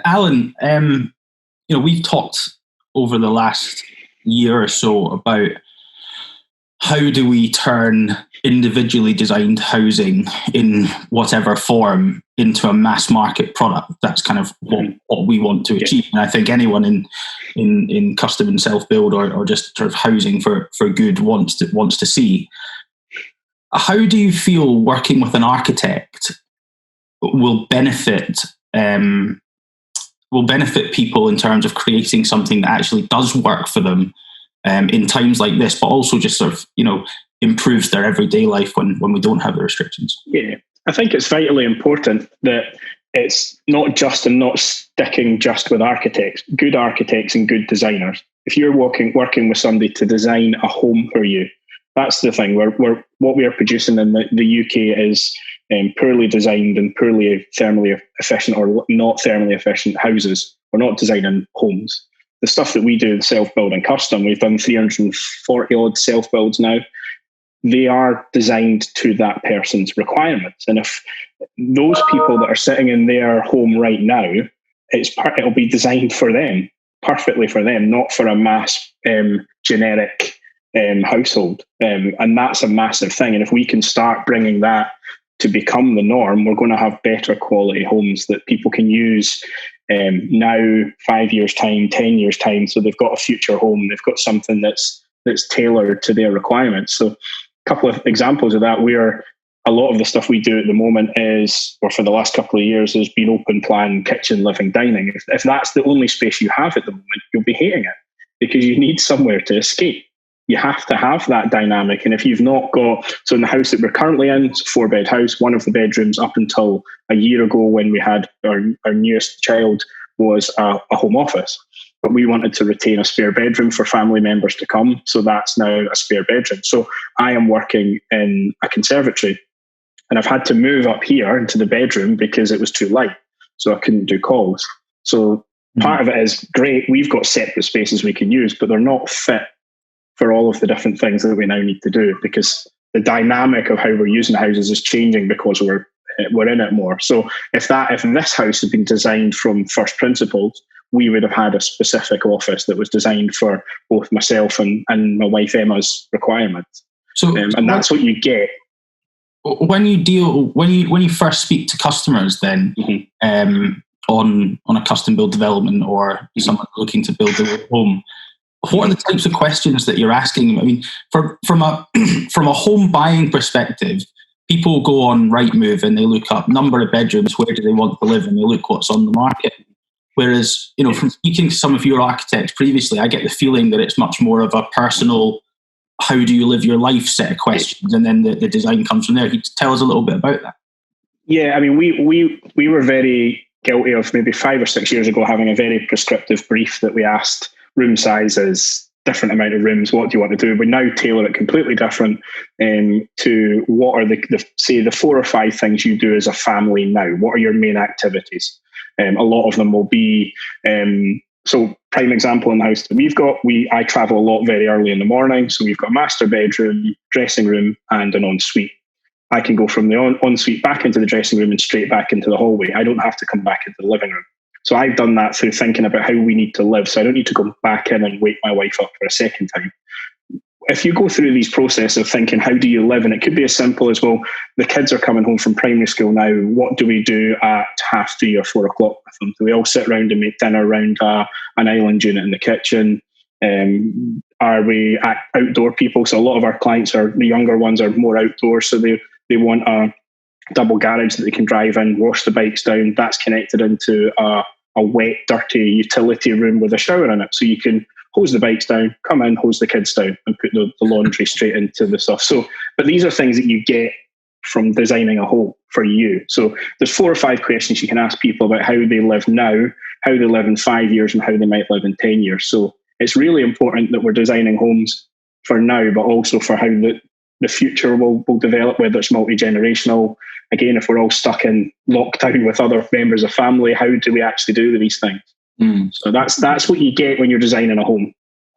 Alan, we've talked over the last year or so about how do we turn individually designed housing in whatever form into a mass market product. That's kind of what we want to achieve. And I think anyone in custom and self-build or just sort of housing for good wants to see. How do you feel working with an architect will benefit people in terms of creating something that actually does work for them in times like this, but also just sort of, improves their everyday life when we don't have the restrictions? Yeah, I think it's vitally important that it's not sticking just with architects, good architects and good designers. If you're working with somebody to design a home for you, that's the thing. What we are producing in the UK is poorly designed and poorly thermally efficient or not thermally efficient houses. We're not designing homes. The stuff that we do in self-build and custom, we've done 340 odd self-builds now. They are designed to that person's requirements. And if those people that are sitting in their home right now, it'll be designed for them, perfectly for them, not for a mass generic household. And that's a massive thing. And if we can start bringing that to become the norm, we're going to have better quality homes that people can use now, 5 years' time, 10 years' time. So they've got a future home. They've got something that's tailored to their requirements. So a couple of examples of that, where a lot of the stuff we do at the moment for the last couple of years, has been open plan, kitchen, living, dining. If that's the only space you have at the moment, you'll be hating it because you need somewhere to escape. You have to have that dynamic. And if you've not got, so in the house that we're currently in, it's a 4-bed house, one of the bedrooms up until a year ago when we had our newest child was a home office. But we wanted to retain a spare bedroom for family members to come. So that's now a spare bedroom. So I am working in a conservatory and I've had to move up here into the bedroom because it was too light. So I couldn't do calls. So part of it is great. We've got separate spaces we can use, but they're not fit for all of the different things that we now need to do because the dynamic of how we're using houses is changing because we're in it more. So if this house had been designed from first principles, we would have had a specific office that was designed for both myself and my wife Emma's requirements. So, and that's what you get when you first speak to customers. Then on a custom build development or someone looking to build their home, what are the types of questions that you're asking them? I mean, from a home buying perspective, people go on Rightmove and they look up number of bedrooms, where do they want to live, and they look what's on the market. Whereas, from speaking to some of your architects previously, I get the feeling that it's much more of a personal, how do you live your life set of questions, and then the design comes from there. Can you tell us a little bit about that? Yeah, I mean, we were very guilty of maybe 5 or 6 years ago having a very prescriptive brief that we asked room sizes, different amount of rooms, what do you want to do? We now tailor it completely different to what are the 4 or 5 things you do as a family now. What are your main activities? A lot of them will be, so prime example in the house that we've got, I travel a lot very early in the morning. So we've got a master bedroom, dressing room, and an ensuite. I can go from the ensuite back into the dressing room and straight back into the hallway. I don't have to come back into the living room. So I've done that through thinking about how we need to live. So I don't need to go back in and wake my wife up for a second time. If you go through these processes of thinking, how do you live? And it could be as simple as, well, the kids are coming home from primary school now. What do we do at 3:30 or 4 o'clock with them? Do we all sit around and make dinner around an island unit in the kitchen? Are we outdoor people? So a lot of our clients the younger ones are more outdoors. So they want a double garage that they can drive in, wash the bikes down. That's connected into a wet, dirty utility room with a shower in it. So you can hose the bikes down, come in, hose the kids down, and put the laundry straight into the stuff. So, but these are things that you get from designing a home for you. So there's 4 or 5 questions you can ask people about how they live now, how they live in 5 years, and how they might live in 10 years. So it's really important that we're designing homes for now, but also for how the future will develop, whether it's multi-generational. Again, if we're all stuck in lockdown with other members of family, how do we actually do these things? So that's what you get when you're designing a home.